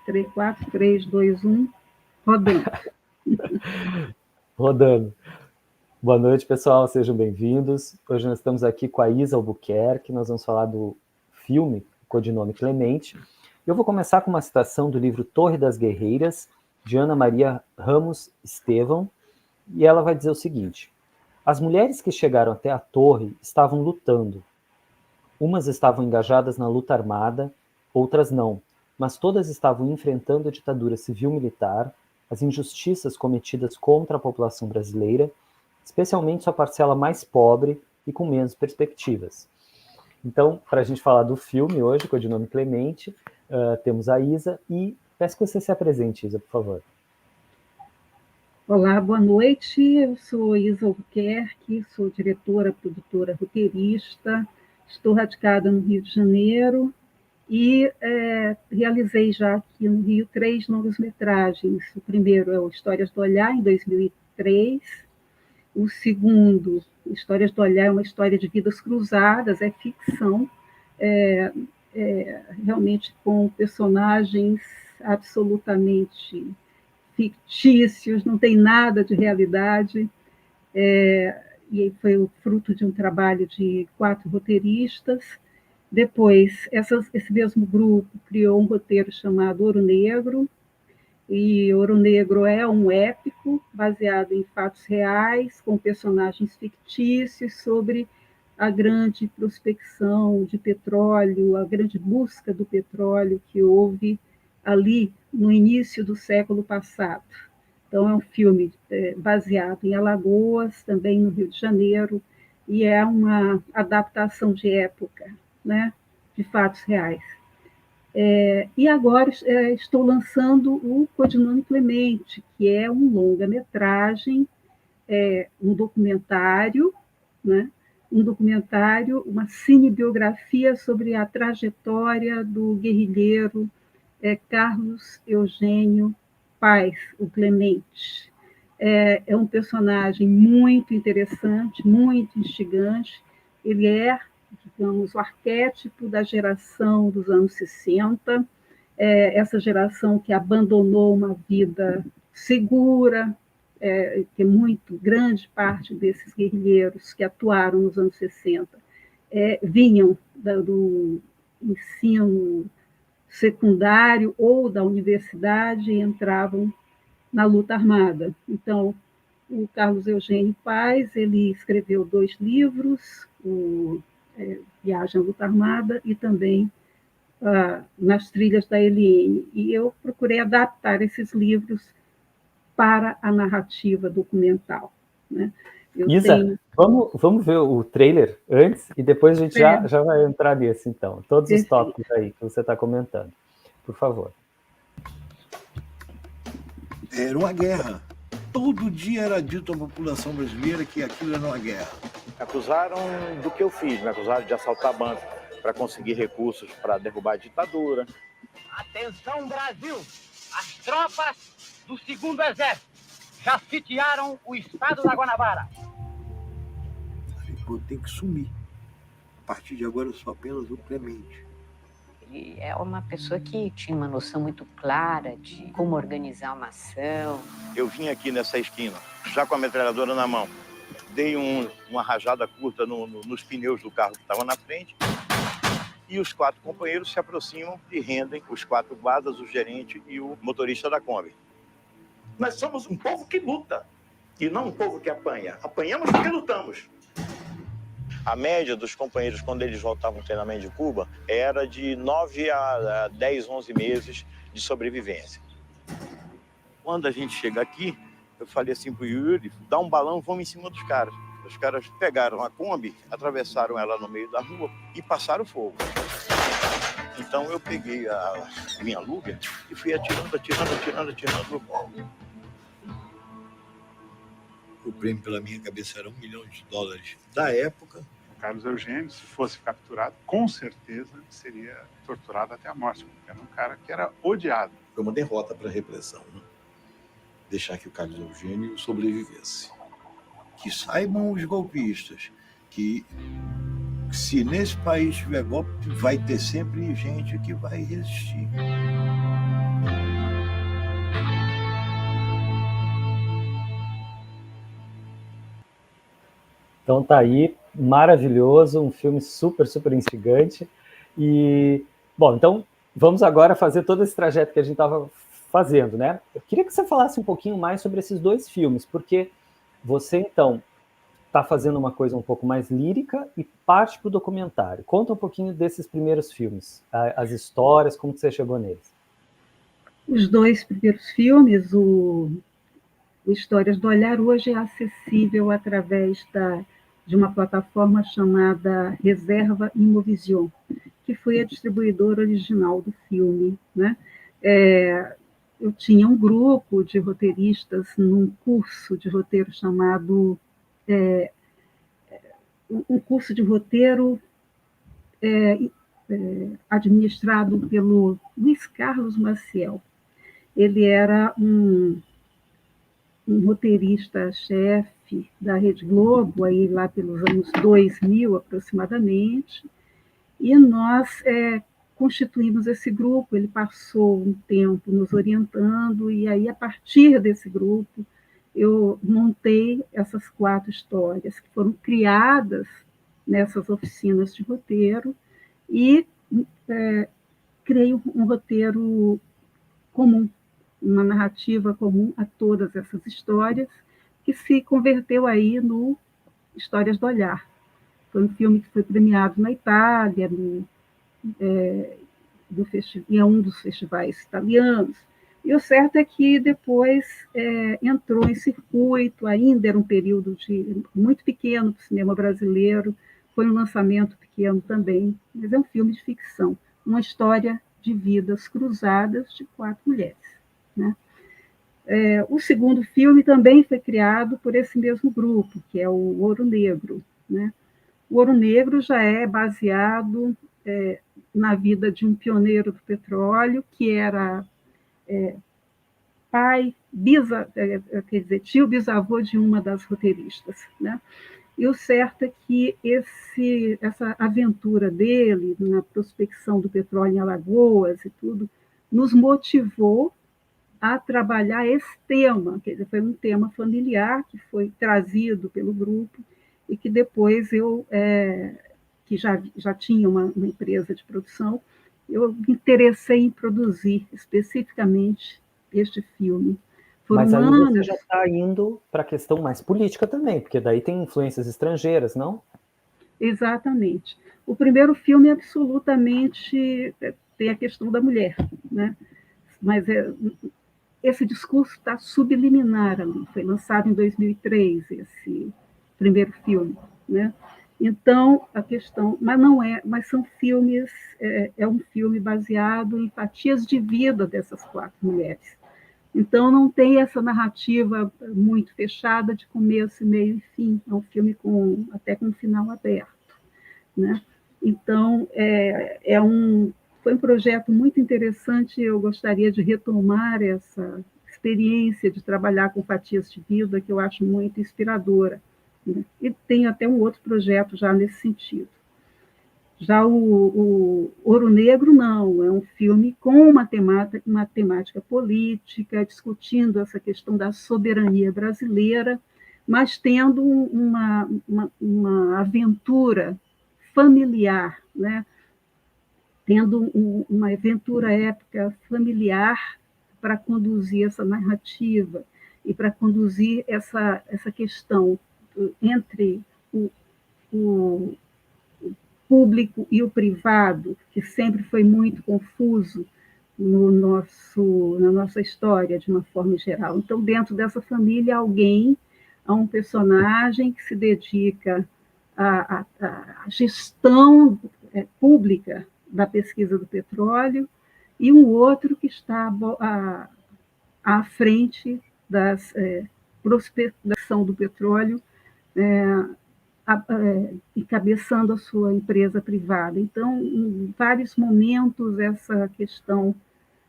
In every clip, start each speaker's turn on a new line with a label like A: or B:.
A: 4, 3, 2, 1, rodando.
B: Rodando. Boa noite, pessoal, sejam bem-vindos. Hoje nós estamos aqui com a Isa Albuquerque, nós vamos falar do filme, codinome Clemente. Eu vou começar com uma citação do livro Torre das Guerreiras, de Ana Maria Ramos Estevão, e ela vai dizer o seguinte: as mulheres que chegaram até a torre estavam lutando. Umas estavam engajadas na luta armada, outras não, mas todas estavam enfrentando a ditadura civil-militar, as injustiças cometidas contra a população brasileira, especialmente sua parcela mais pobre e com menos perspectivas. Então, para a gente falar do filme hoje, codinome Clemente, temos a Isa, e peço que você se apresente, Isa, por favor.
A: Olá, boa noite, eu sou Isa Albuquerque, sou diretora, produtora, roteirista, estou radicada no Rio de Janeiro e realizei já aqui no Rio 3 longas-metragens. O primeiro é o Histórias do Olhar, em 2003. O segundo, Histórias do Olhar, é uma história de vidas cruzadas, é ficção, realmente com personagens absolutamente fictícios, não tem nada de realidade, e foi o fruto de um trabalho de 4 roteiristas. Depois, esse mesmo grupo criou um roteiro chamado Ouro Negro, e Ouro Negro é um épico baseado em fatos reais, com personagens fictícios, sobre a grande prospecção de petróleo, a grande busca do petróleo que houve ali no início do século passado. Então, é um filme baseado em Alagoas, também no Rio de Janeiro, e é uma adaptação de época, né, de fatos reais. E agora estou lançando o Codinome Clemente, que é um longa-metragem, um documentário, né, uma cinebiografia sobre a trajetória do guerrilheiro Carlos Eugênio Paes, o Clemente. É um personagem muito interessante, muito instigante. Ele é, digamos, o arquétipo da geração dos anos 60, essa geração que abandonou uma vida segura, que muito grande parte desses guerrilheiros que atuaram nos anos 60 vinham do ensino secundário ou da universidade e entravam na luta armada. Então, o Carlos Eugênio Paes, ele escreveu 2 livros, o Viagem à Luta Armada e também Nas Trilhas da Eliene. E eu procurei adaptar esses livros para a narrativa documental, né?
B: Isa, vamos ver o trailer antes e depois a gente já vai entrar nesse, então. Todos os tópicos aí que você está comentando. Por favor.
C: Era uma guerra. Todo dia era dito à população brasileira que aquilo era uma guerra.
D: Me acusaram do que eu fiz, me acusaram de assaltar bancos para conseguir recursos para derrubar a ditadura.
E: Atenção, Brasil! As tropas do 2º Exército já sitiaram o estado da Guanabara.
C: Falei, tem que sumir. A partir de agora eu sou apenas o Clemente.
F: Ele é uma pessoa que tinha uma noção muito clara de como organizar uma ação.
D: Eu vim aqui nessa esquina, já com a metralhadora na mão. Dei uma rajada curta nos pneus do carro que estava na frente. E os 4 companheiros se aproximam e rendem os 4 guardas, o gerente e o motorista da Kombi. Nós somos um povo que luta e não um povo que apanha. Apanhamos porque lutamos. A média dos companheiros, quando eles voltavam ao treinamento de Cuba, era de 9 a 10, 11 meses de sobrevivência. Quando a gente chega aqui, eu falei assim pro Yuri, dá um balão, vamos em cima dos caras. Os caras pegaram a Kombi, atravessaram ela no meio da rua e passaram fogo. Então eu peguei a minha Luger e fui atirando.
C: O prêmio pela minha cabeça era $1 milhão da época.
G: O Carlos Eugênio, se fosse capturado, com certeza seria torturado até a morte, porque era um cara que era odiado.
C: Foi uma derrota para a repressão, né? Deixar que o Carlos Eugênio sobrevivesse. Que saibam os golpistas que, se nesse país tiver golpe, vai ter sempre gente que vai resistir.
B: Então tá aí, maravilhoso, um filme super, super instigante. E, bom, então vamos agora fazer todo esse trajeto que a gente estava fazendo, né? Eu queria que você falasse um pouquinho mais sobre esses dois filmes, porque você, então, está fazendo uma coisa um pouco mais lírica e parte para o documentário. Conta um pouquinho desses primeiros filmes, as histórias, como que você chegou neles.
A: Os dois primeiros filmes, o Histórias do Olhar, hoje é acessível através de uma plataforma chamada Reserva Imovision, que foi a distribuidora original do filme, né? Eu tinha um grupo de roteiristas num curso de roteiro chamado um curso de roteiro administrado pelo Luiz Carlos Maciel. Ele era um roteirista-chefe da Rede Globo, aí lá pelos anos 2000 aproximadamente, e nós constituímos esse grupo. Ele passou um tempo nos orientando, e aí, a partir desse grupo, eu montei essas 4 histórias que foram criadas nessas oficinas de roteiro, e criei um roteiro comum, uma narrativa comum a todas essas histórias, que se converteu aí no Histórias do Olhar. Foi um filme que foi premiado na Itália, em um dos festivais italianos. E o certo é que depois entrou em circuito, ainda era um período muito pequeno para o cinema brasileiro, foi um lançamento pequeno também, mas é um filme de ficção, uma história de vidas cruzadas de 4 mulheres, né? O segundo filme também foi criado por esse mesmo grupo, que é o Ouro Negro, né? O Ouro Negro já é baseado na vida de um pioneiro do petróleo, que era tio bisavô de uma das roteiristas, né? E o certo é que essa aventura dele na prospecção do petróleo em Alagoas e tudo, nos motivou a trabalhar esse tema, quer dizer, foi um tema familiar que foi trazido pelo grupo e que depois eu, que já tinha uma empresa de produção, eu me interessei em produzir especificamente este filme.
B: Mas aí você já está indo para a questão mais política também, porque daí tem influências estrangeiras, não?
A: Exatamente. O primeiro filme absolutamente tem a questão da mulher, né? Mas esse discurso está subliminar ali. Foi lançado em 2003, esse primeiro filme, né? Então, a questão... mas são filmes... É um filme baseado em fatias de vida dessas 4 mulheres. Então, não tem essa narrativa muito fechada de começo, meio e fim. É um filme até com um final aberto, né? Então, foi um projeto muito interessante. Eu gostaria de retomar essa experiência de trabalhar com fatias de vida, que eu acho muito inspiradora, né? E tem até um outro projeto já nesse sentido. Já o Ouro Negro, não, é um filme com uma temática política, discutindo essa questão da soberania brasileira, mas tendo uma aventura familiar, né? Tendo uma aventura épica familiar para conduzir essa narrativa e para conduzir essa questão entre o público e o privado, que sempre foi muito confuso na nossa história, de uma forma geral. Então, dentro dessa família, há um personagem que se dedica à gestão pública da pesquisa do petróleo, e um outro que está à frente da prospecção do petróleo, encabeçando a sua empresa privada. Então, em vários momentos, essa questão,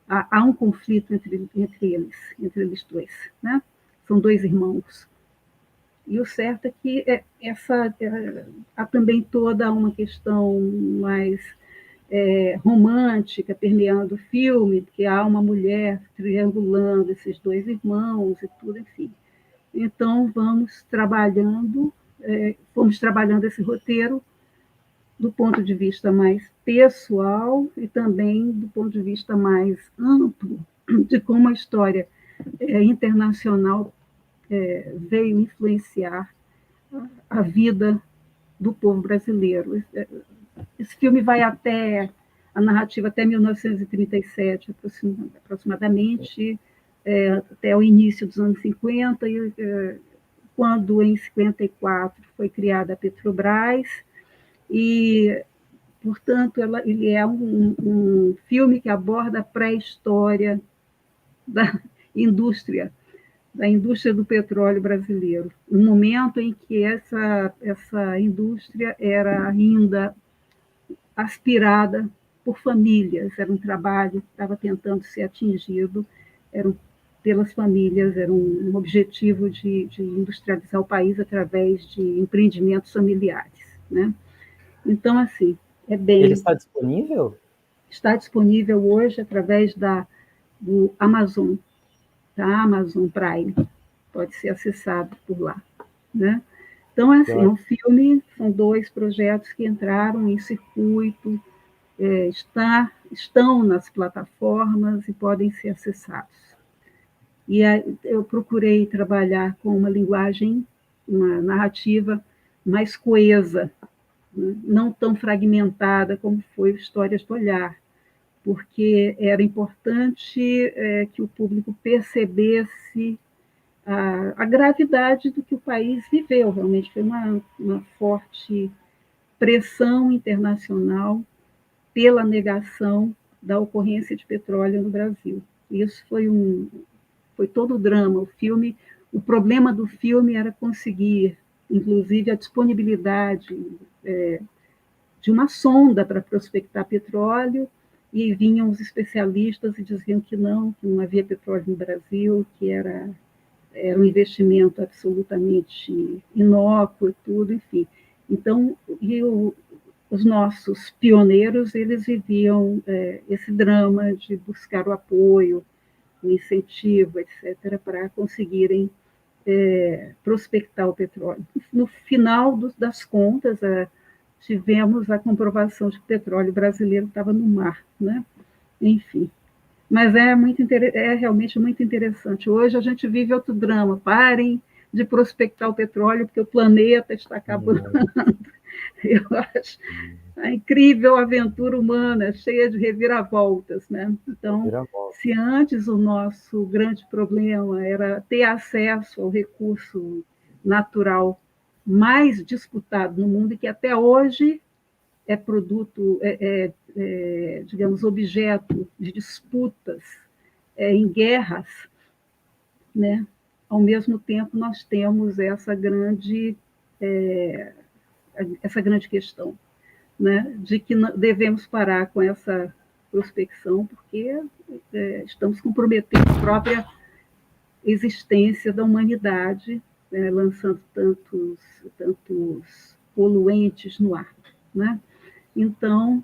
A: há um conflito entre eles dois, né? São 2 irmãos. E o certo é que há também toda uma questão mais romântica permeando o filme, porque há uma mulher triangulando esses 2 irmãos e tudo, enfim. Então, vamos trabalhando fomos trabalhando esse roteiro do ponto de vista mais pessoal e também do ponto de vista mais amplo de como a história internacional veio influenciar a vida do povo brasileiro. Esse filme vai a narrativa até 1937, aproximadamente, até o início dos anos 50, quando, em 54, foi criada a Petrobras, e, portanto, ele é um filme que aborda a pré-história da indústria do petróleo brasileiro, um momento em que essa indústria era ainda aspirada por famílias, era um trabalho que estava tentando ser atingido, pelas famílias, era um objetivo de industrializar o país através de empreendimentos familiares, né? Então, assim,
B: Ele está disponível?
A: Está disponível hoje através do Amazon, da Amazon Prime, pode ser acessado por lá, né? Então, é assim, um filme, são 2 projetos que entraram em circuito, estão nas plataformas e podem ser acessados. E eu procurei trabalhar com uma linguagem, uma narrativa mais coesa, né? Não tão fragmentada como foi Histórias do Olhar, porque era importante que o público percebesse a gravidade do que o país viveu. Realmente foi uma forte pressão internacional pela negação da ocorrência de petróleo no Brasil. Isso foi todo o drama. O problema do filme era conseguir, inclusive, a disponibilidade de uma sonda para prospectar petróleo, e vinham os especialistas e diziam que não havia petróleo no Brasil, que era um investimento absolutamente inócuo e tudo, enfim. Então, os nossos pioneiros, eles viviam esse drama de buscar o apoio, o incentivo, etc., para conseguirem prospectar o petróleo. No final das contas, tivemos a comprovação de que o petróleo brasileiro estava no mar, né? Enfim. Mas é realmente muito interessante. Hoje a gente vive outro drama. Parem de prospectar o petróleo, porque o planeta está acabando. Eu acho a incrível aventura humana, cheia de reviravoltas, né? Então, se antes o nosso grande problema era ter acesso ao recurso natural mais disputado no mundo, e que até hoje é produto, digamos, objeto de disputas em guerras, né? Ao mesmo tempo, nós temos essa grande questão, né? De que devemos parar com essa prospecção, porque estamos comprometendo a própria existência da humanidade, lançando tantos poluentes no ar, né? Então,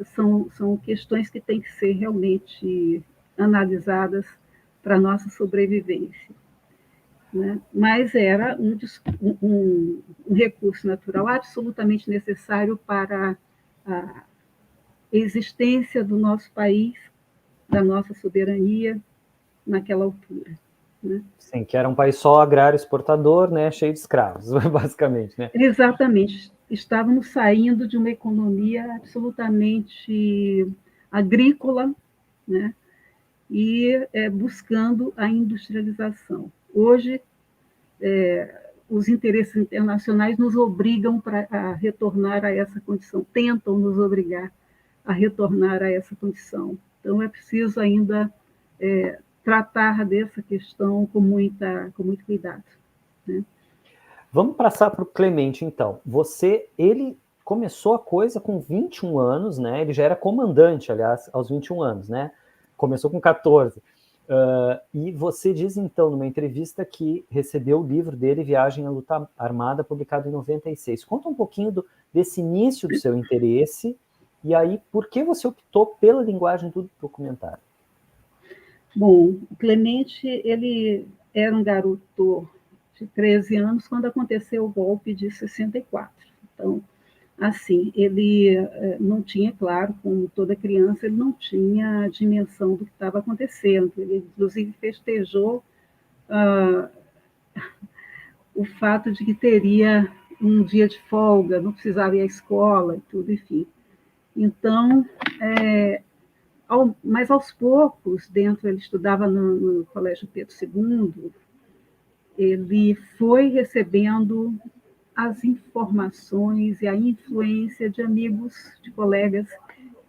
A: são questões que têm que ser realmente analisadas para a nossa sobrevivência, né? Mas era um recurso natural absolutamente necessário para a existência do nosso país, da nossa soberania naquela altura, né?
B: Sim, que era um país só agrário exportador, né, cheio de escravos, basicamente, né?
A: Exatamente. Estávamos saindo de uma economia absolutamente agrícola, né, e buscando a industrialização. Hoje, os interesses internacionais nos obrigam a retornar a essa condição, tentam nos obrigar a retornar a essa condição. Então, é preciso ainda tratar dessa questão com muito cuidado, né?
B: Vamos passar para o Clemente, então. Ele começou a coisa com 21 anos, né? Ele já era comandante, aliás, aos 21 anos, né? Começou com 14. E você diz, então, numa entrevista que recebeu o livro dele, Viagem à Luta Armada, publicado em 96. Conta um pouquinho desse início do seu interesse, e aí, por que você optou pela linguagem do documentário?
A: Bom, o Clemente, ele era um garoto de 13 anos, quando aconteceu o golpe de 64. Então, assim, ele não tinha, claro, como toda criança, ele não tinha a dimensão do que estava acontecendo. Ele, inclusive, festejou o fato de que teria um dia de folga, não precisava ir à escola e tudo, enfim. Então, mas aos poucos, ele estudava no Colégio Pedro II, ele foi recebendo as informações e a influência de amigos, de colegas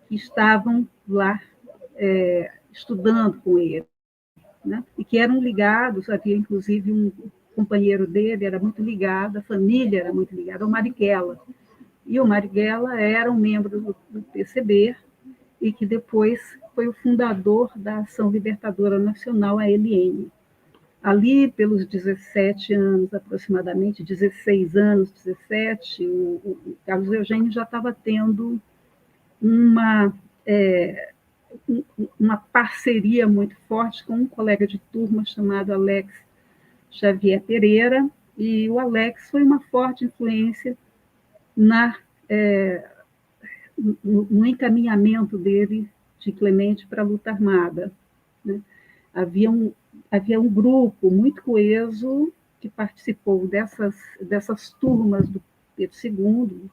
A: que estavam lá estudando com ele, né? E que eram ligados, havia inclusive um companheiro dele, era muito ligado, a família era muito ligada ao Marighella. E o Marighella era um membro do PCB e que depois foi o fundador da Ação Libertadora Nacional, a ALN. Ali, pelos 17 anos, aproximadamente, 16 anos, 17, o Carlos Eugênio já estava tendo uma parceria muito forte com um colega de turma chamado Alex Xavier Pereira, e o Alex foi uma forte influência no encaminhamento dele, de Clemente, para a luta armada, né? Havia um grupo muito coeso que participou dessas turmas do Pedro II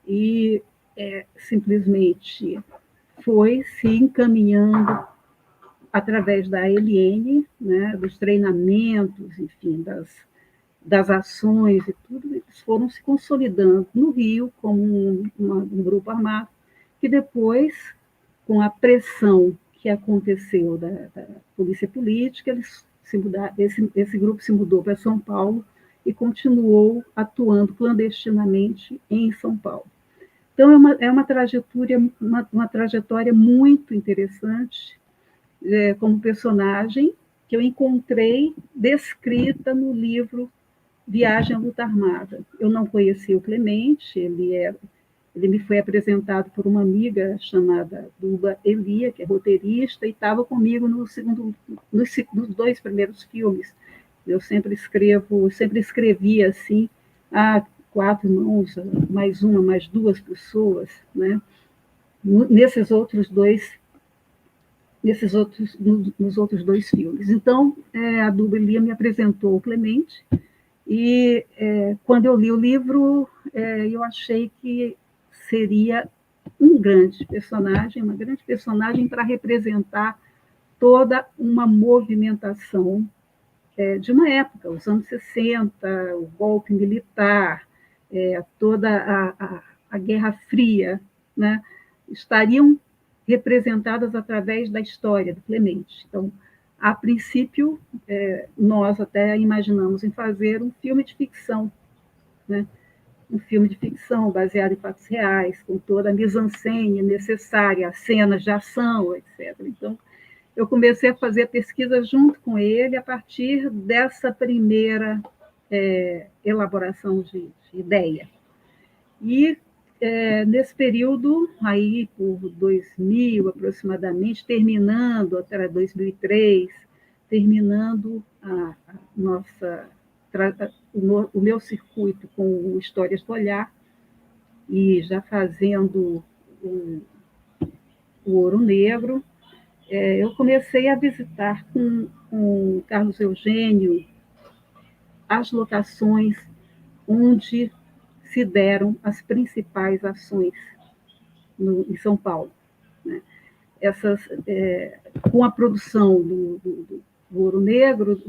A: e simplesmente foi se encaminhando através da ALN, né, dos treinamentos, enfim, das ações e tudo, eles foram se consolidando no Rio como um grupo armado, que depois, com a pressão que aconteceu da polícia política, esse grupo se mudou para São Paulo e continuou atuando clandestinamente em São Paulo. Então, é uma trajetória muito interessante, como personagem, que eu encontrei descrita no livro Viagem à Luta Armada. Eu não conhecia o Clemente, ele me foi apresentado por uma amiga chamada Duba Elia, que é roteirista, e estava comigo nos 2 primeiros filmes. Eu sempre escrevia assim, 4 mãos, mais 2 pessoas, né? Nos outros 2 filmes. Então, a Duba Elia me apresentou o Clemente, e quando eu li o livro, eu achei que seria uma grande personagem para representar toda uma movimentação de uma época, os anos 60, o golpe militar, toda a Guerra Fria, né, estariam representadas através da história do Clemente. Então, a princípio, nós até imaginamos em fazer um filme de ficção, né? Um filme de ficção baseado em fatos reais, com toda a mise-en-scène necessária, as cenas de ação, etc. Então, eu comecei a fazer a pesquisa junto com ele a partir dessa primeira elaboração de ideia. E, nesse período, aí por 2000 aproximadamente, terminando até 2003, terminando o meu circuito com o Histórias do Olhar, e já fazendo o Ouro Negro, eu comecei a visitar com o Carlos Eugênio as locações onde se deram as principais ações em São Paulo, né? Com a produção do Ouro Negro,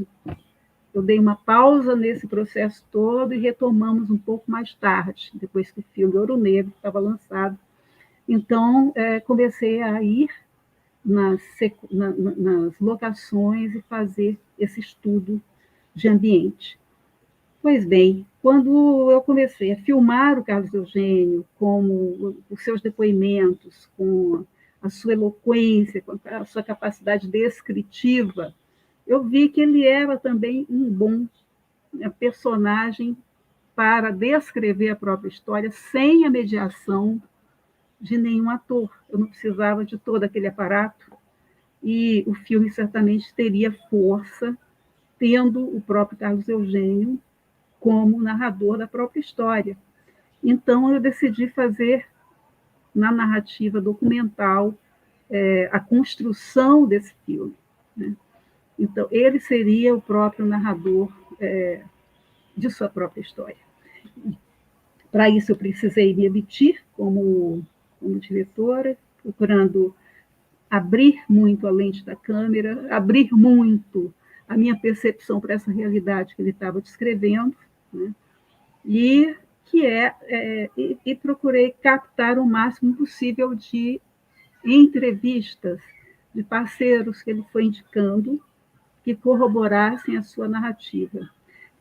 A: eu dei uma pausa nesse processo todo e retomamos um pouco mais tarde, depois que o filme Ouro Negro estava lançado. Então, comecei a ir nas locações e fazer esse estudo de ambiente. Pois bem, quando eu comecei a filmar o Carlos Eugênio, com os seus depoimentos, com a sua eloquência, com a sua capacidade descritiva, eu vi que ele era também um bom personagem para descrever a própria história sem a mediação de nenhum ator. Eu não precisava de todo aquele aparato, e o filme certamente teria força, tendo o próprio Carlos Eugênio como narrador da própria história. Então, eu decidi fazer, na narrativa documental, a construção desse filme, né? Então, ele seria o próprio narrador de sua própria história. Para isso, eu precisei me emitir como diretora, procurando abrir muito a lente da câmera, abrir muito a minha percepção para essa realidade que ele estava descrevendo, né? E procurei captar o máximo possível de entrevistas de parceiros que ele foi indicando que corroborassem a sua narrativa.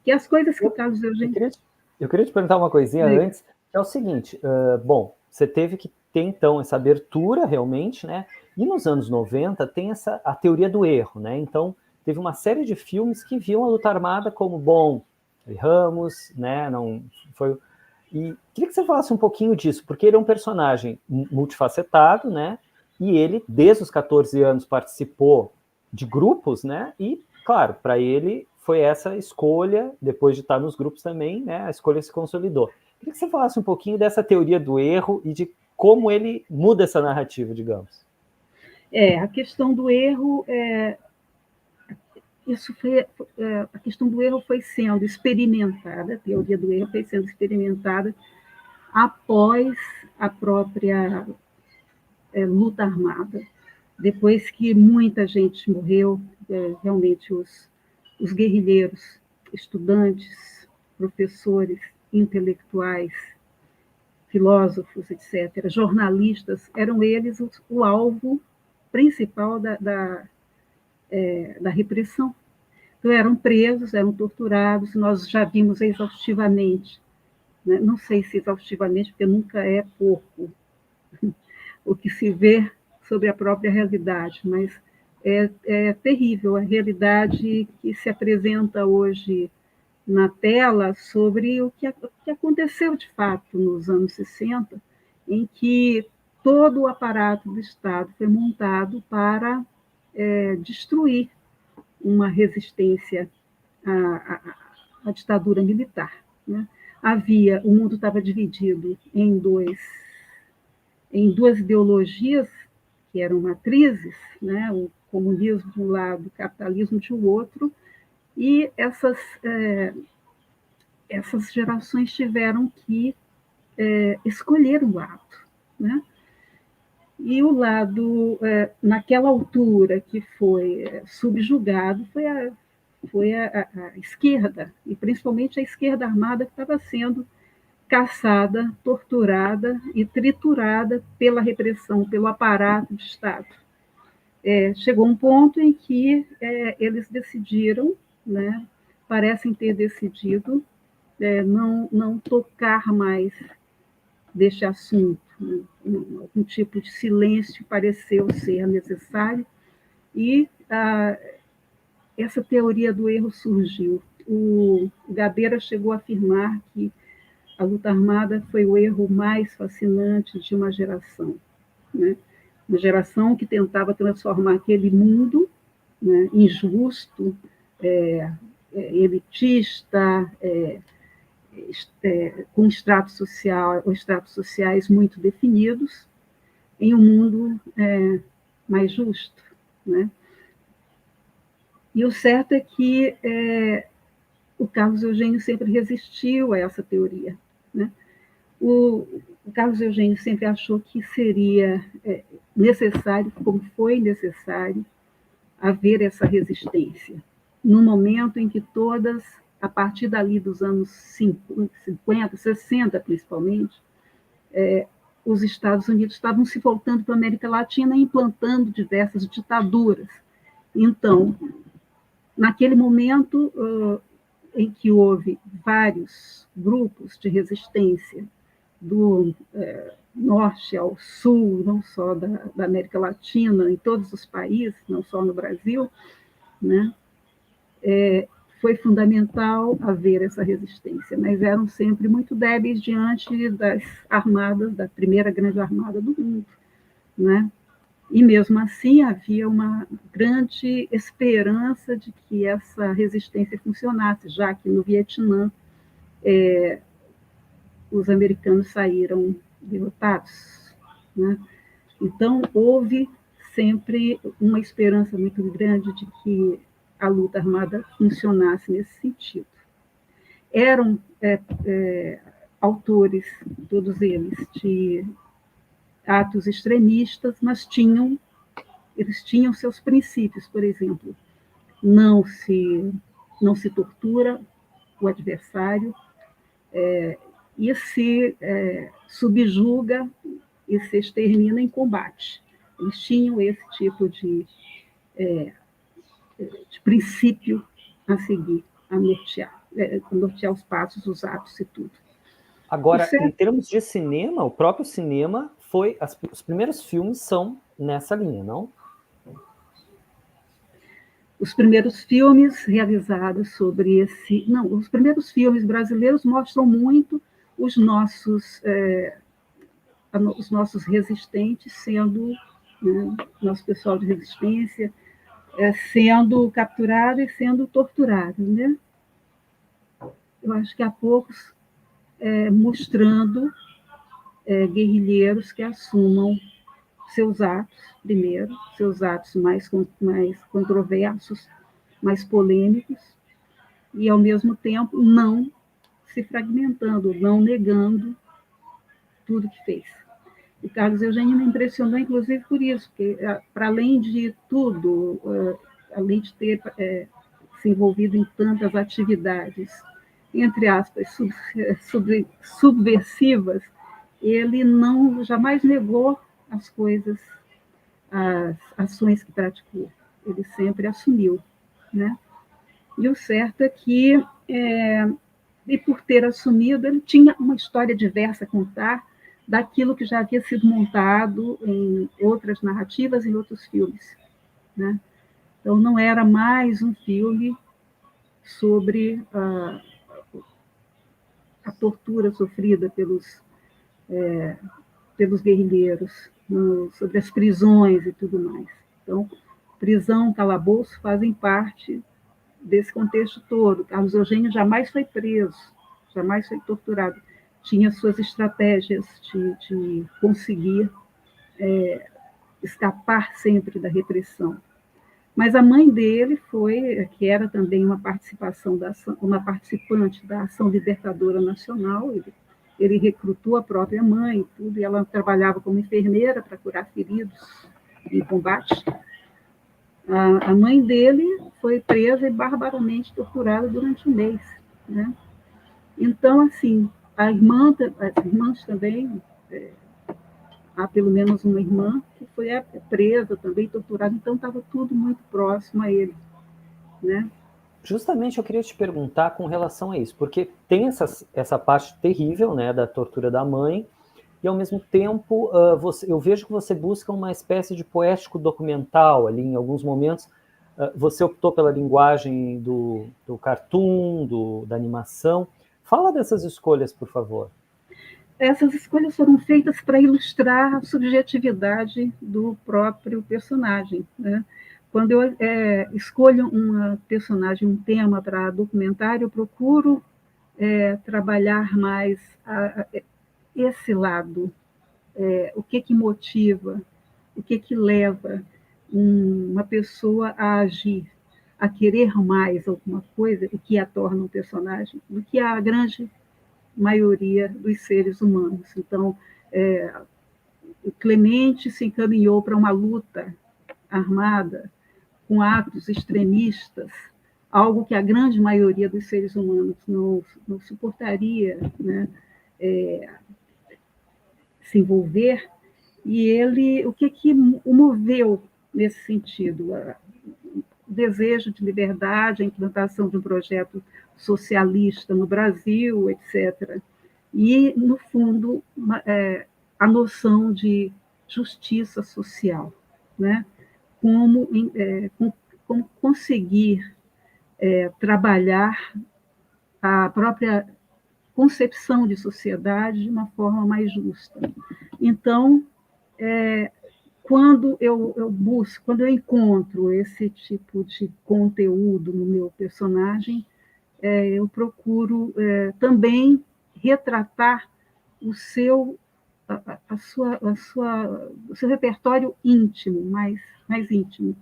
A: Que as coisas que o Carlos Eugênio...
B: Eu queria te perguntar uma coisinha antes, que é o seguinte, bom, você teve que ter, então, essa abertura, realmente, né? E nos anos 90 tem a teoria do erro, né? Então, teve uma série de filmes que viam a luta armada como, bom, erramos, né? Não foi... E queria que você falasse um pouquinho disso, porque ele é um personagem multifacetado, né? E ele, desde os 14 anos, participou de grupos, né? E, claro, para ele foi essa escolha, depois de estar nos grupos também, né? A escolha se consolidou. Queria que você falasse um pouquinho dessa teoria do erro e de como ele muda essa narrativa, digamos.
A: A questão do erro, a questão do erro foi sendo experimentada, a teoria do erro foi sendo experimentada após a própria luta armada. Depois que muita gente morreu, realmente os guerrilheiros, estudantes, professores, intelectuais, filósofos, etc., jornalistas, eram eles o alvo principal da repressão. Então, eram presos, eram torturados, nós já vimos exaustivamente, né? Não sei se exaustivamente, porque nunca é pouco o que se vê sobre a própria realidade, mas é terrível a realidade que se apresenta hoje na tela sobre o que aconteceu de fato nos anos 60, em que todo o aparato do Estado foi montado para destruir uma resistência à ditadura militar, né? O mundo estava dividido em duas ideologias que eram matrizes, né? O comunismo de um lado, o capitalismo de um outro, e essas gerações tiveram que escolher um lado, né? E o lado, naquela altura que foi subjugado, foi a esquerda, e principalmente a esquerda armada que estava sendo caçada, torturada e triturada pela repressão, pelo aparato do Estado. Chegou um ponto em que eles decidiram, né, parecem ter decidido, não tocar mais deste assunto. Algum tipo de silêncio pareceu ser necessário, e essa teoria do erro surgiu. O Gabeira chegou a afirmar que a luta armada foi o erro mais fascinante de uma geração, né? Uma geração que tentava transformar aquele mundo, né, injusto, elitista, com estratos sociais muito definidos, em um mundo mais justo, né? E o certo é que o Carlos Eugênio sempre resistiu a essa teoria, né? O Carlos Eugênio sempre achou que seria necessário, como foi necessário, haver essa resistência, no momento em que todas, a partir dali dos anos 50, 60 principalmente, os Estados Unidos estavam se voltando para a América Latina e implantando diversas ditaduras. Então, naquele momento em que houve vários grupos de resistência, do norte ao sul, não só da América Latina, em todos os países, não só no Brasil, né? Foi fundamental haver essa resistência, mas eram sempre muito débeis diante das armadas, da primeira grande armada do mundo, né? E, mesmo assim, havia uma grande esperança de que essa resistência funcionasse, já que no Vietnã os americanos saíram derrotados, né? Então, houve sempre uma esperança muito grande de que a luta armada funcionasse nesse sentido. Eram autores, todos eles, de atos extremistas, mas eles tinham seus princípios, por exemplo, não se tortura o adversário, e se subjuga e se extermina em combate. Eles tinham esse tipo de princípio a seguir, a nortear os passos, os atos e tudo.
B: Agora, em termos de cinema, o próprio cinema os primeiros filmes são nessa linha, não?
A: Os primeiros filmes realizados sobre esse... Não, os primeiros filmes brasileiros mostram muito os nossos resistentes sendo, né, nosso pessoal de resistência, sendo capturado e sendo torturado, né? Eu acho que há poucos mostrando guerrilheiros que assumam seus atos, primeiro, seus atos mais controversos, mais polêmicos, e, ao mesmo tempo, não se fragmentando, não negando tudo que fez. O Carlos Eugênio me impressionou, inclusive, por isso, porque, para além de tudo, além de ter se envolvido em tantas atividades, entre aspas, subversivas, ele jamais negou as coisas, as ações que praticou. Ele sempre assumiu, né? E o certo é que, e por ter assumido, ele tinha uma história diversa a contar daquilo que já havia sido montado em outras narrativas, em outros filmes, né? Então, não era mais um filme sobre a tortura sofrida pelos guerrilheiros, sobre as prisões e tudo mais. Então, prisão, calabouço fazem parte desse contexto todo. Carlos Eugênio jamais foi preso, jamais foi torturado. Tinha suas estratégias de conseguir escapar sempre da repressão. Mas a mãe dele que era também uma participante da Ação Libertadora Nacional, ele recrutou a própria mãe, tudo, e ela trabalhava como enfermeira para curar feridos em combate. A mãe dele foi presa e barbaramente torturada durante um mês, né? Então, assim, as irmãs também, há pelo menos uma irmã que foi presa também, torturada, então estava tudo muito próximo a ele, né?
B: Justamente eu queria te perguntar com relação a isso, porque tem essa parte terrível, né, da tortura da mãe, e ao mesmo tempo eu vejo que você busca uma espécie de poético documental ali, em alguns momentos. Você optou pela linguagem do cartoon, da animação. Fala dessas escolhas, por favor.
A: Essas escolhas foram feitas para ilustrar a subjetividade do próprio personagem, né? Quando eu escolho uma personagem, um tema para documentário, eu procuro trabalhar mais esse lado, o que motiva, o que leva uma pessoa a agir, a querer mais alguma coisa, o que a torna um personagem, do que a grande maioria dos seres humanos. Então, o Clemente se encaminhou para uma luta armada com atos extremistas, algo que a grande maioria dos seres humanos não suportaria, né, se envolver. E ele, o que o moveu nesse sentido? O desejo de liberdade, a implantação de um projeto socialista no Brasil, etc. E, no fundo, a noção de justiça social, né? Como conseguir trabalhar a própria concepção de sociedade de uma forma mais justa. Então, quando eu busco, quando eu encontro esse tipo de conteúdo no meu personagem, eu procuro também retratar o seu o seu repertório íntimo, mais íntimo.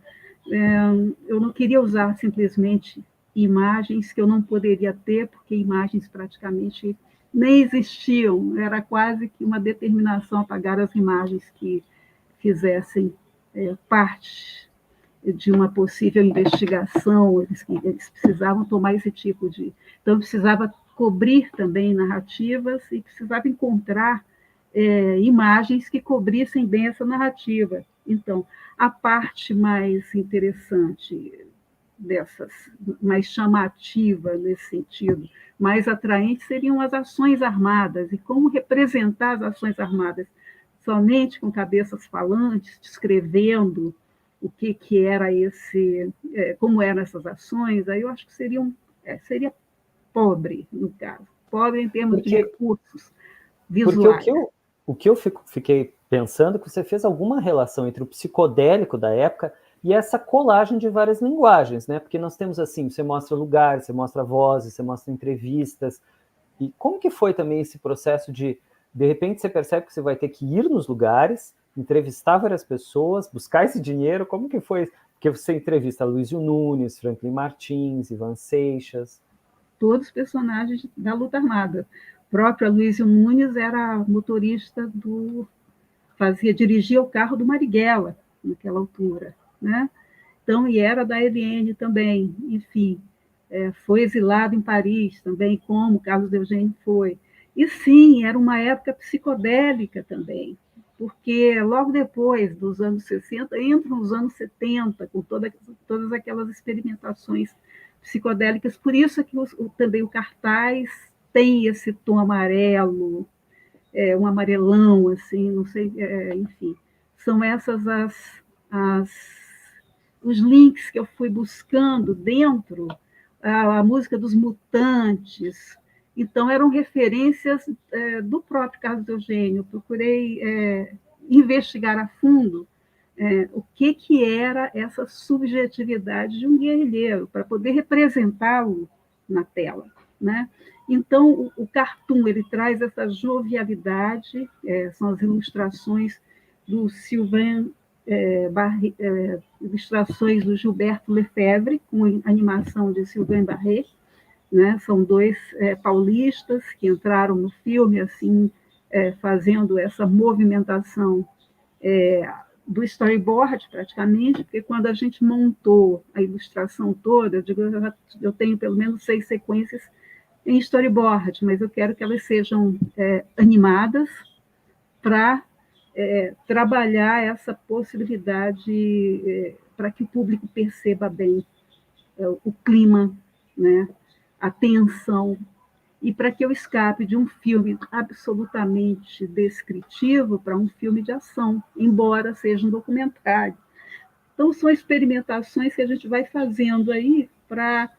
A: Eu não queria usar simplesmente imagens que eu não poderia ter, porque imagens praticamente nem existiam, era quase que uma determinação apagar as imagens que fizessem parte de uma possível investigação, eles precisavam tomar esse tipo de... Então, precisava cobrir também narrativas e precisava encontrar imagens que cobrissem bem essa narrativa. Então, a parte mais interessante dessas, mais chamativa nesse sentido, mais atraente, seriam as ações armadas, e como representar as ações armadas somente com cabeças falantes, descrevendo o que era como eram essas ações, aí eu acho que seria pobre, no caso, pobre em termos de recursos visuais.
B: Porque o que eu fiquei pensando é que você fez alguma relação entre o psicodélico da época e essa colagem de várias linguagens, né? Porque nós temos assim, você mostra lugares, você mostra vozes, você mostra entrevistas, e como que foi também esse processo de repente você percebe que você vai ter que ir nos lugares, entrevistar várias pessoas, buscar esse dinheiro, como que foi? Porque você entrevista Luísio Nunes, Franklin Martins, Ivan Seixas.
A: Todos os personagens da luta armada. O próprio Luísio Nunes era motorista dirigia o carro do Marighella, naquela altura, né? Então, e era da ELN também, enfim, foi exilado em Paris também, como Carlos Eugênio foi. E sim, era uma época psicodélica também, porque logo depois dos anos 60, entram os anos 70, com todas aquelas experimentações psicodélicas, por isso é que também o cartaz tem esse tom amarelo, um amarelão, assim, não sei, enfim. São essas os links que eu fui buscando dentro, a música dos Mutantes. Então, eram referências do próprio Carlos Eugênio. Eu procurei investigar a fundo o que era essa subjetividade de um guerrilheiro, para poder representá-lo na tela, né? Então, o cartoon ele traz essa jovialidade, são as ilustrações do Sylvain ilustrações do Gilberto Lefebvre, com animação de Sylvain Barret, né? São dois paulistas que entraram no filme assim, fazendo essa movimentação do storyboard, praticamente, porque quando a gente montou a ilustração toda, eu tenho pelo menos 6 sequências em storyboard, mas eu quero que elas sejam animadas para trabalhar essa possibilidade para que o público perceba bem o clima, né, a tensão, e para que eu escape de um filme absolutamente descritivo para um filme de ação, embora seja um documentário. Então, são experimentações que a gente vai fazendo aí para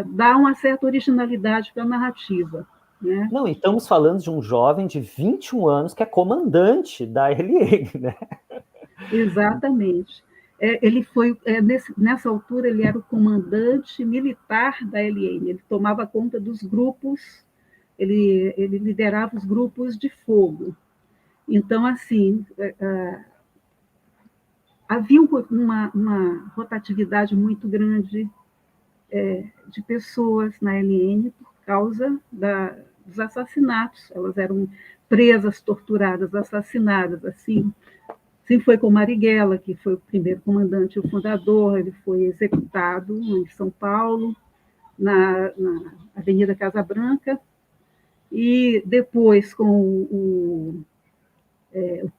A: dar uma certa originalidade para a narrativa. Né?
B: Não, e estamos falando de um jovem de 21 anos que é comandante da ELN, né?
A: Exatamente. Ele foi, nessa altura, ele era o comandante militar da ELN, ele tomava conta dos grupos, ele liderava os grupos de fogo. Então, assim, havia uma rotatividade muito grande de pessoas na ELN por causa dos assassinatos. Elas eram presas, torturadas, assassinadas, assim. Assim foi com Marighella, que foi o primeiro comandante e o fundador, ele foi executado em São Paulo, na Avenida Casa Branca, e depois com o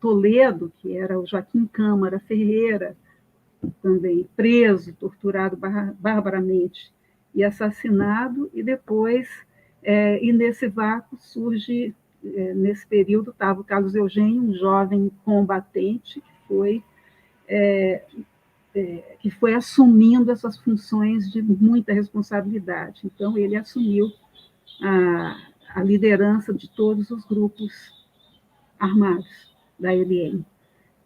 A: Toledo, que era o Joaquim Câmara Ferreira, também preso, torturado barbaramente e assassinado, e depois, e nesse vácuo surge, nesse período, estava o Carlos Eugênio, um jovem combatente, que foi assumindo essas funções de muita responsabilidade. Então, ele assumiu a liderança de todos os grupos armados da ELN.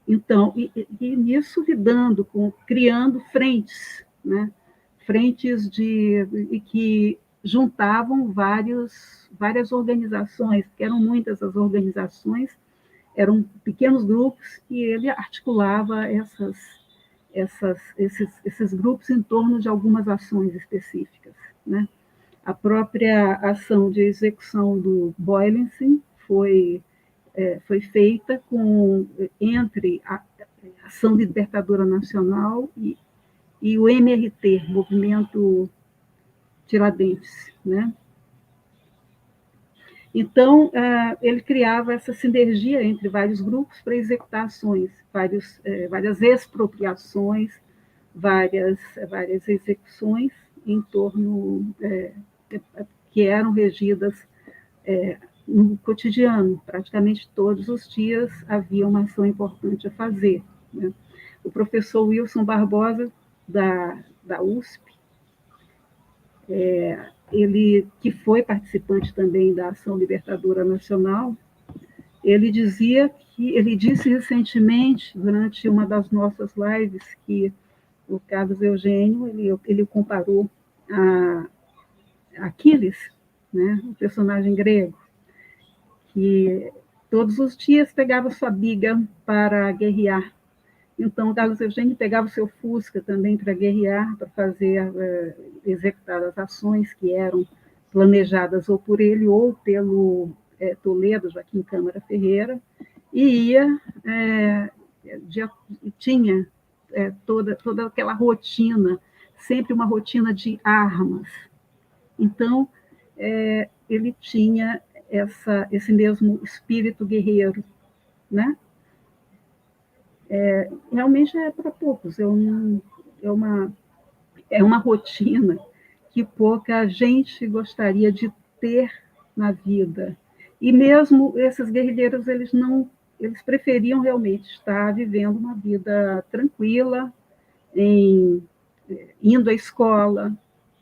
A: Então, e nisso lidando criando frentes, né? Frentes que juntavam várias organizações, porque eram muitas as organizações, eram pequenos grupos que ele articulava esses grupos em torno de algumas ações específicas, né? A própria ação de execução do Boylensen foi feita entre a Ação Libertadora Nacional e o MRT, Movimento Tiradentes, né? Então, ele criava essa sinergia entre vários grupos para executar ações, várias expropriações, várias execuções em torno que eram regidas no cotidiano. Praticamente todos os dias havia uma ação importante a fazer, né? O professor Wilson Barbosa, da USP, ele, que foi participante também da Ação Libertadora Nacional, ele disse recentemente, durante uma das nossas lives, que o Carlos Eugênio, ele comparou a Aquiles, né, o personagem grego, que todos os dias pegava sua biga para guerrear. Então, o Carlos Eugênio pegava o seu Fusca também para guerrear, para executar as ações que eram planejadas ou por ele ou pelo Toledo, Joaquim Câmara Ferreira, e tinha toda aquela rotina, sempre uma rotina de armas. Então, ele tinha esse mesmo espírito guerreiro, né? Realmente é para poucos, é uma rotina que pouca gente gostaria de ter na vida. E mesmo esses guerrilheiros, eles preferiam realmente estar vivendo uma vida tranquila, indo à escola,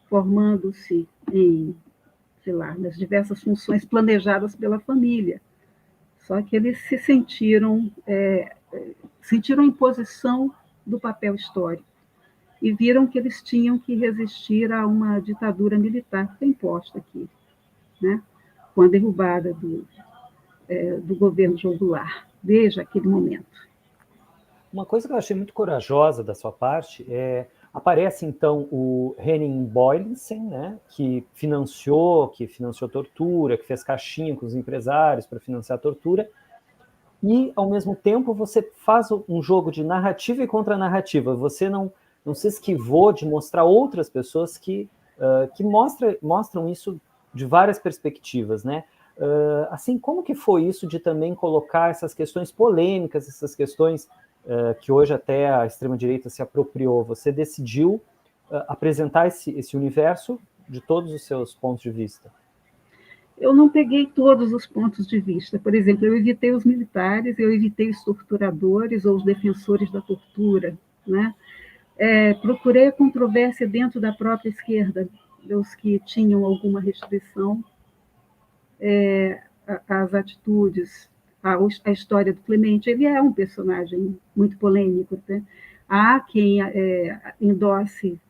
A: formando-se sei lá, nas diversas funções planejadas pela família. Só que eles se sentiram a imposição do papel histórico e viram que eles tinham que resistir a uma ditadura militar que foi imposta aqui, né? Com a derrubada do governo João Goulart, desde aquele momento.
B: Uma coisa que eu achei muito corajosa da sua parte aparece, então, o Henning Boylensen, né, que financiou tortura, que fez caixinha com os empresários para financiar a tortura, e, ao mesmo tempo, você faz um jogo de narrativa e contra-narrativa. Você não se esquivou de mostrar outras pessoas que mostram isso de várias perspectivas, né? Assim, como que foi isso de também colocar essas questões polêmicas, essas questões que hoje até a extrema-direita se apropriou? Você decidiu apresentar esse universo de todos os seus pontos de vista?
A: Eu não peguei todos os pontos de vista. Por exemplo, eu evitei os militares, eu evitei os torturadores ou os defensores da tortura, né? Procurei a controvérsia dentro da própria esquerda, dos que tinham alguma restrição às atitudes, a história do Clemente. Ele é um personagem muito polêmico, né? Há quem endosse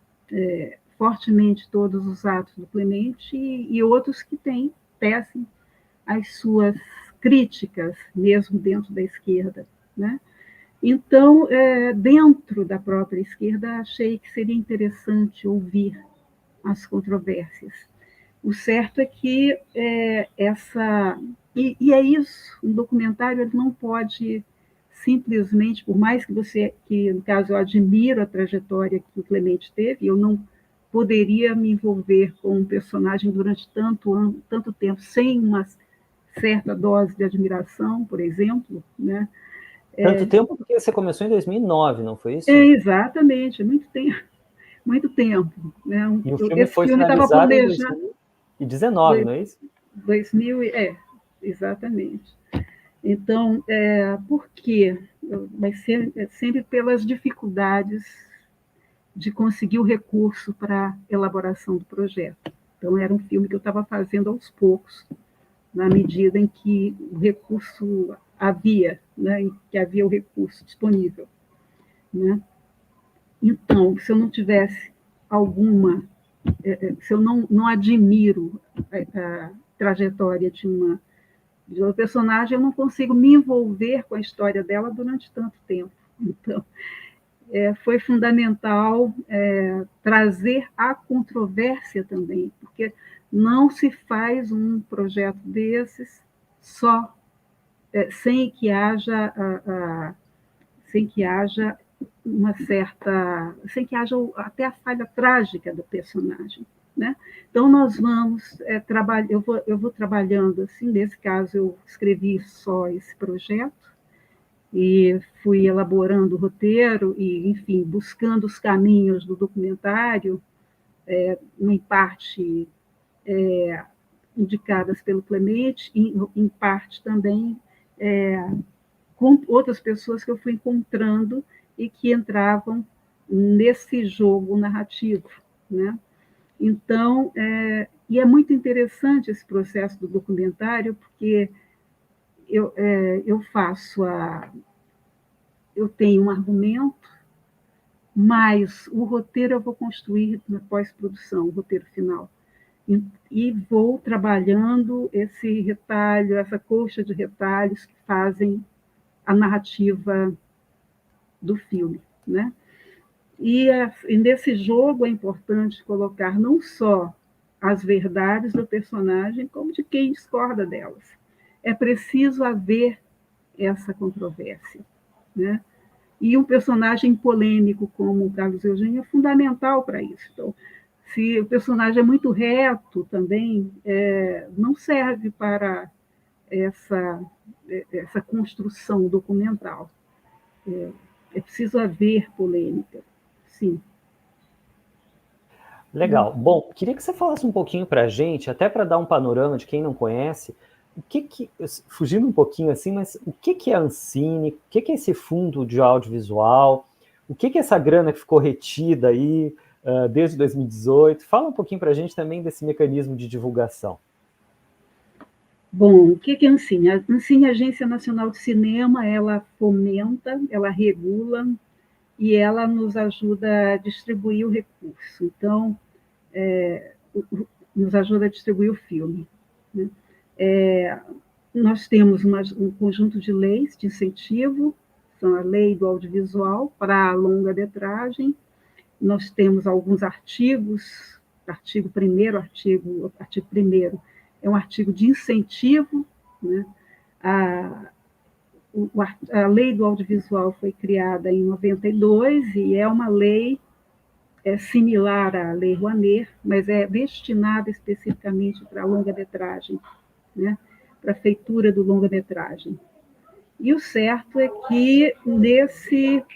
A: fortemente todos os atos do Clemente e outros que tecem as suas críticas, mesmo dentro da esquerda, né? Então, dentro da própria esquerda, achei que seria interessante ouvir as controvérsias. O certo é que E é isso, um documentário ele não pode simplesmente, por mais que no caso eu admiro a trajetória que o Clemente teve, eu não poderia me envolver com um personagem durante tanto tempo sem uma certa dose de admiração, por exemplo, né?
B: Tanto tempo porque você começou em 2009, não foi isso?
A: Exatamente, muito tempo. Né?
B: E o filme foi finalizado em 2019, não é isso?
A: 2000, exatamente. Então, por quê? Vai ser sempre pelas dificuldades de conseguir o recurso para a elaboração do projeto. Então, era um filme que eu estava fazendo aos poucos, na medida em que o recurso havia, né, que havia o recurso disponível, né? Então, se eu não tivesse alguma, se eu não admiro a trajetória de uma personagem, eu não consigo me envolver com a história dela durante tanto tempo. Então, foi fundamental trazer a controvérsia também, porque não se faz um projeto desses só sem que haja até a falha trágica do personagem, né? Então nós vamos trabalhar, eu vou trabalhando assim. Nesse caso eu escrevi só esse projeto e fui elaborando o roteiro e, enfim, buscando os caminhos do documentário, em parte indicadas pelo Clemente, em parte também com outras pessoas que eu fui encontrando e que entravam nesse jogo narrativo, né? Então, e é muito interessante esse processo do documentário, porque eu tenho um argumento, mas o roteiro eu vou construir na pós-produção, o roteiro final. E vou trabalhando esse retalho, essa colcha de retalhos que fazem a narrativa do filme, né? E nesse jogo é importante colocar não só as verdades do personagem, como de quem discorda delas. É preciso haver essa controvérsia, né? E um personagem polêmico como o Carlos Eugênio é fundamental para isso. Então, se o personagem é muito reto também, não serve para essa construção documental. É preciso haver polêmica, sim.
B: Legal. Bom, queria que você falasse um pouquinho para a gente, até para dar um panorama de quem não conhece, fugindo um pouquinho assim, mas o que é a Ancine, o que é esse fundo de audiovisual, o que é essa grana que ficou retida aí desde 2018? Fala um pouquinho para a gente também desse mecanismo de divulgação.
A: Bom, o que é a Ancine? A Ancine, Agência Nacional de Cinema, ela fomenta, ela regula e ela nos ajuda a distribuir o recurso. Então, nos ajuda a distribuir o filme, né? Nós temos um conjunto de leis de incentivo, são a lei do audiovisual para a longa-metragem. Nós temos alguns artigos, artigo 1º é um artigo de incentivo, né? A lei do audiovisual foi criada em 92 e é uma lei similar à Lei Rouanet, mas é destinada especificamente para a longa-metragem, né? Para a feitura do longa-metragem. E o certo é que nesse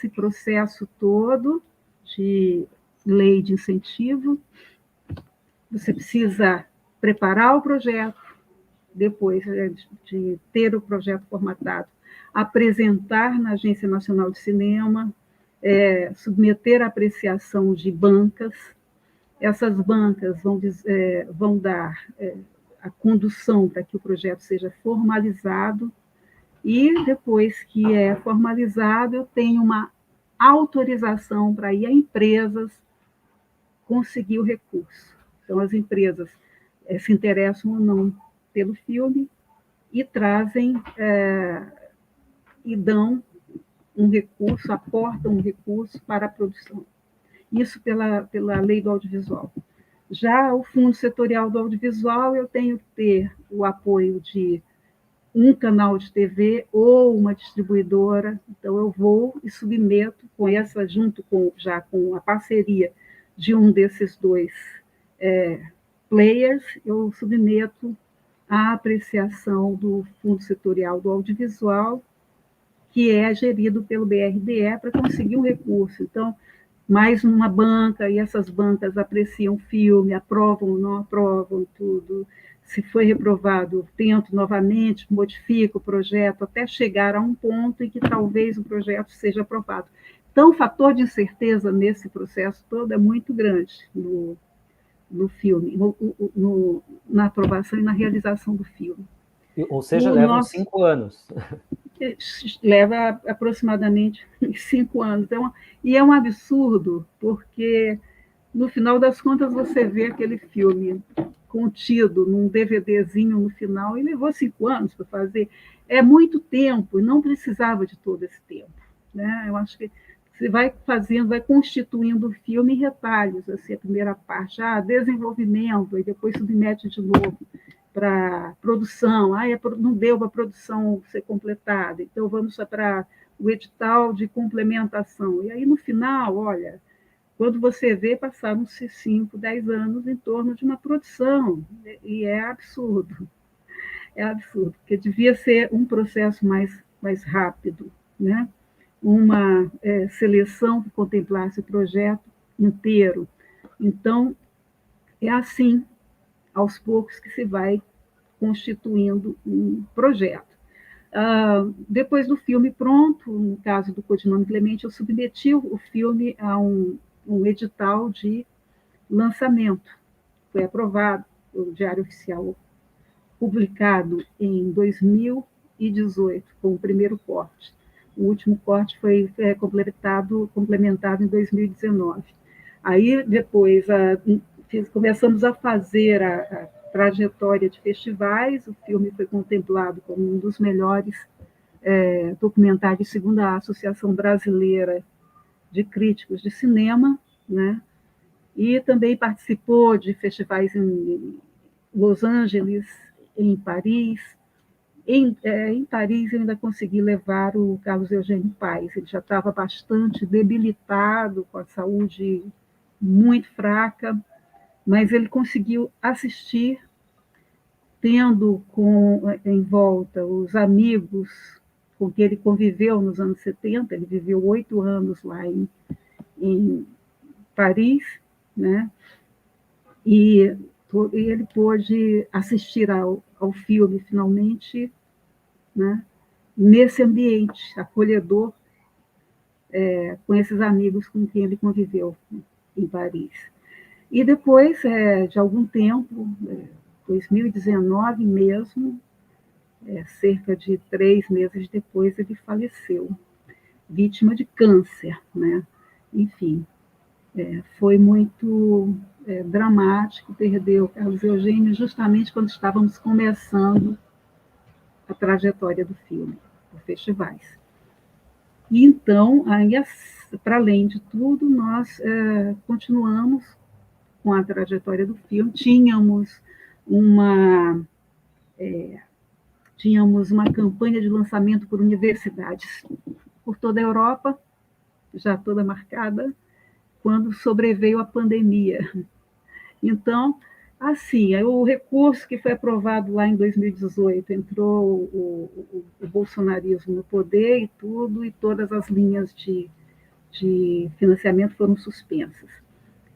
A: processo todo de lei de incentivo, você precisa preparar o projeto, depois de ter o projeto formatado, apresentar na Agência Nacional de Cinema, submeter à apreciação de bancas. Essas bancas vão dar a condução para que o projeto seja formalizado, e depois que é formalizado, eu tenho uma autorização para ir a empresas conseguir o recurso. Então, as empresas se interessam ou não pelo filme e trazem e dão um recurso, aportam um recurso para a produção. Isso pela lei do audiovisual. Já o Fundo Setorial do Audiovisual, eu tenho que ter o apoio de um canal de TV ou uma distribuidora. Então, eu vou e submeto junto com a parceria de um desses dois players, eu submeto à apreciação do Fundo Setorial do Audiovisual, que é gerido pelo BRDE, para conseguir um recurso. Então, mais uma banca, e essas bancas apreciam o filme, aprovam ou não aprovam, tudo. Se foi reprovado, eu tento novamente, modifico o projeto, até chegar a um ponto em que talvez o projeto seja aprovado. Então, o fator de incerteza nesse processo todo é muito grande no filme, na aprovação e na realização do filme.
B: Ou seja,
A: O
B: levam
A: nosso
B: 5 anos.
A: leva aproximadamente 5 anos. E é um absurdo, porque no final das contas você vê aquele filme contido num DVDzinho no final e levou 5 anos para fazer. É muito tempo e não precisava de todo esse tempo, né? Eu acho que você vai fazendo, vai constituindo o filme em retalhos, assim, a primeira parte, desenvolvimento, e depois submete de novo para produção, não deu para a produção ser completada, então vamos para o edital de complementação. E aí, no final, olha, quando você vê, passaram-se 5, 10 anos em torno de uma produção, e é absurdo, porque devia ser um processo mais rápido, né? Uma seleção que contemplasse o projeto inteiro. Então, é assim, aos poucos, que se vai constituindo um projeto. Depois do filme pronto, no caso do Codinome Clemente, eu submeti o filme a um edital de lançamento. Foi aprovado pelo Diário Oficial, publicado em 2018, com o primeiro corte. O último corte foi complementado em 2019. Aí, depois, começamos a fazer a trajetória de festivais, o filme foi contemplado como um dos melhores documentários, segundo a Associação Brasileira de Críticos de Cinema, né? E também participou de festivais em Los Angeles, em Paris. Em Paris, eu ainda consegui levar o Carlos Eugênio Paes, ele já estava bastante debilitado, com a saúde muito fraca, mas ele conseguiu assistir, tendo em volta os amigos com que ele conviveu nos anos 70, ele viveu 8 anos lá em Paris, né? E ele pôde assistir ao filme, finalmente, né? Nesse ambiente acolhedor, com esses amigos com quem ele conviveu em Paris. E depois, de algum tempo, 2019 mesmo, cerca de 3 meses depois, ele faleceu, vítima de câncer, né? Enfim, foi muito dramático perder o Carlos Eugênio justamente quando estávamos começando a trajetória do filme, por festivais. E então, para além de tudo, nós continuamos com a trajetória do filme. Tínhamos uma campanha de lançamento por universidades por toda a Europa, já toda marcada, quando sobreveio a pandemia. Então, assim, o recurso que foi aprovado lá em 2018, entrou o bolsonarismo no poder e tudo, e todas as linhas de financiamento foram suspensas.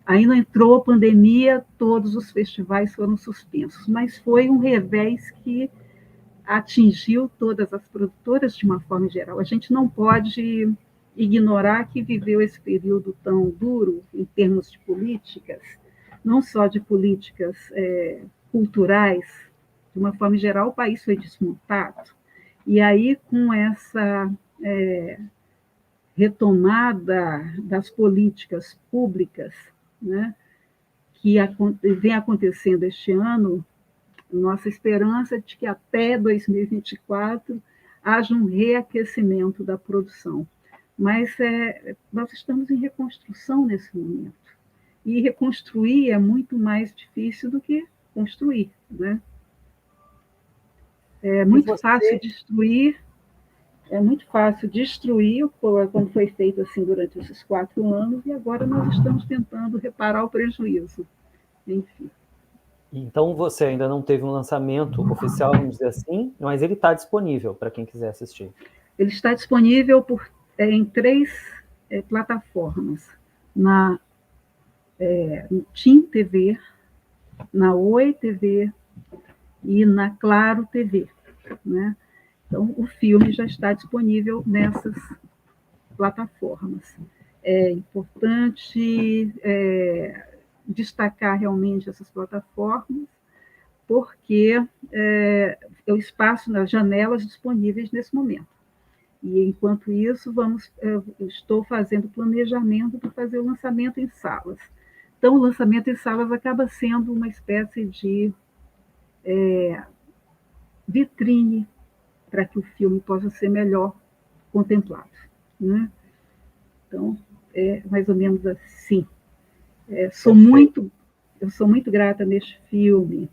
A: Aí não entrou a pandemia, todos os festivais foram suspensos, mas foi um revés que atingiu todas as produtoras de uma forma geral. A gente não pode ignorar que viveu esse período tão duro em termos de políticas, não só de políticas culturais, de uma forma geral, o país foi desmontado. E aí, com essa retomada das políticas públicas, né, que vem acontecendo este ano, nossa esperança é de que até 2024 haja um reaquecimento da produção. Mas nós estamos em reconstrução nesse momento. E reconstruir é muito mais difícil do que construir, né? É muito fácil destruir, como foi feito assim durante esses 4 anos, e agora nós estamos tentando reparar o prejuízo. Enfim.
B: Então você ainda não teve um lançamento oficial, vamos dizer assim, mas ele está disponível para quem quiser assistir.
A: Ele está disponível em 3 plataformas: na TIM TV, na Oi TV e na Claro TV, né? Então, o filme já está disponível nessas plataformas. É importante destacar realmente essas plataformas, porque é o espaço nas janelas disponíveis nesse momento. E, enquanto isso, eu estou fazendo planejamento para fazer o lançamento em salas. Então, o lançamento em salas acaba sendo uma espécie de vitrine para que o filme possa ser melhor contemplado, né? Então, é mais ou menos assim. Eu sou muito grata neste filme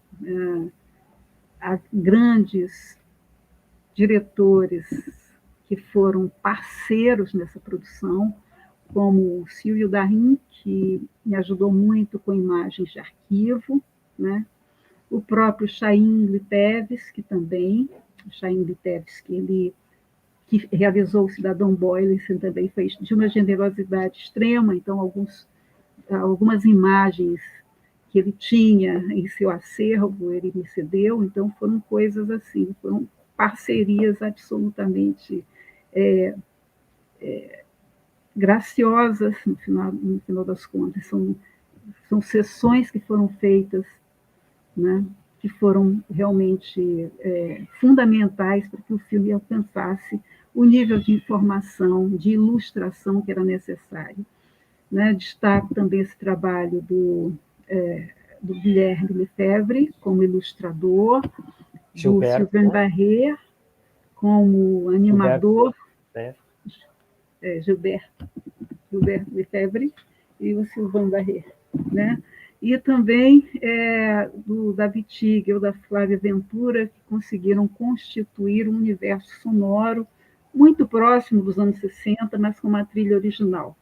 A: a grandes diretores que foram parceiros nessa produção, como o Silvio Darim, que me ajudou muito com imagens de arquivo, né? O próprio Chaim Liteves, que realizou o Cidadão Boylenssen, também fez de uma generosidade extrema, então algumas imagens que ele tinha em seu acervo, ele me cedeu, então foram coisas assim, foram parcerias absolutamente graciosas, no final das contas. São sessões que foram feitas, né, que foram realmente fundamentais para que o filme alcançasse o nível de informação, de ilustração que era necessário, né? Destaco também esse trabalho do Guilherme Lefebvre como ilustrador,
B: Gilberto,
A: do Sylvain Barré como animador, Gilberto Lefebvre e o Sylvain Barré, né? E também do David Tigel, da Flávia Ventura, que conseguiram constituir um universo sonoro muito próximo dos anos 60, mas com uma trilha original.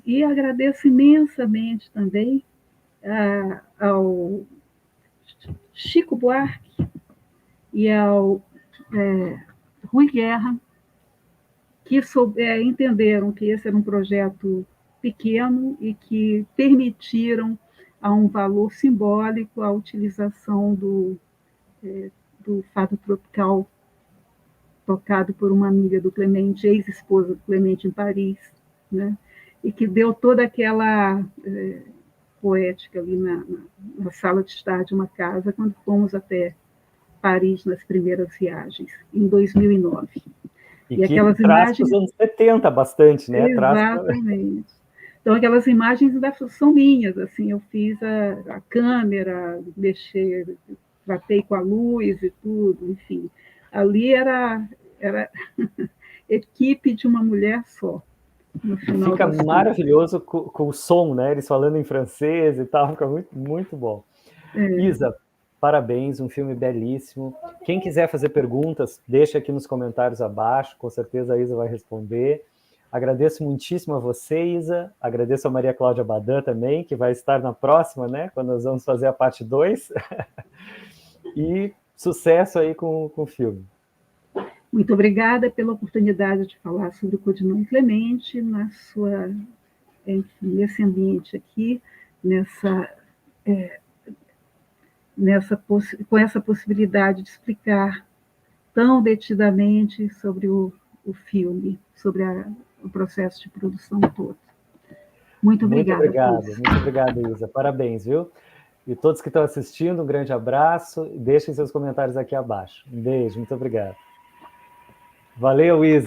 A: E agradeço imensamente também ao Chico Buarque e ao Rui Guerra, que entenderam que esse era um projeto pequeno e que permitiram a um valor simbólico a utilização do fado tropical, tocado por uma amiga do Clemente, ex-esposa do Clemente em Paris, né? E que deu toda aquela poética ali na sala de estar de uma casa, quando fomos até Paris nas primeiras viagens, em 2009.
B: E aquelas imagens dos anos 70 bastante, né?
A: Exatamente. Então, aquelas imagens ainda são minhas, assim, eu fiz a câmera, tratei com a luz e tudo, enfim. Ali era equipe de uma mulher só. No final
B: fica maravilhoso com o som, né? Eles falando em francês e tal, fica muito, muito bom. Isa, parabéns, um filme belíssimo. Quem quiser fazer perguntas, deixa aqui nos comentários abaixo, com certeza a Isa vai responder. Agradeço muitíssimo a você, Isa, agradeço a Maria Cláudia Badan também, que vai estar na próxima, né? Quando nós vamos fazer a parte 2. E sucesso aí com o filme.
A: Muito obrigada pela oportunidade de falar sobre o Codinome Clemente nesse ambiente aqui, com essa possibilidade de explicar tão detidamente sobre o filme, sobre o processo de produção todo. Muito obrigada.
B: Muito obrigado, Isa. Parabéns, viu? E todos que estão assistindo, um grande abraço. Deixem seus comentários aqui abaixo. Um beijo, muito obrigado. Valeu, Isa.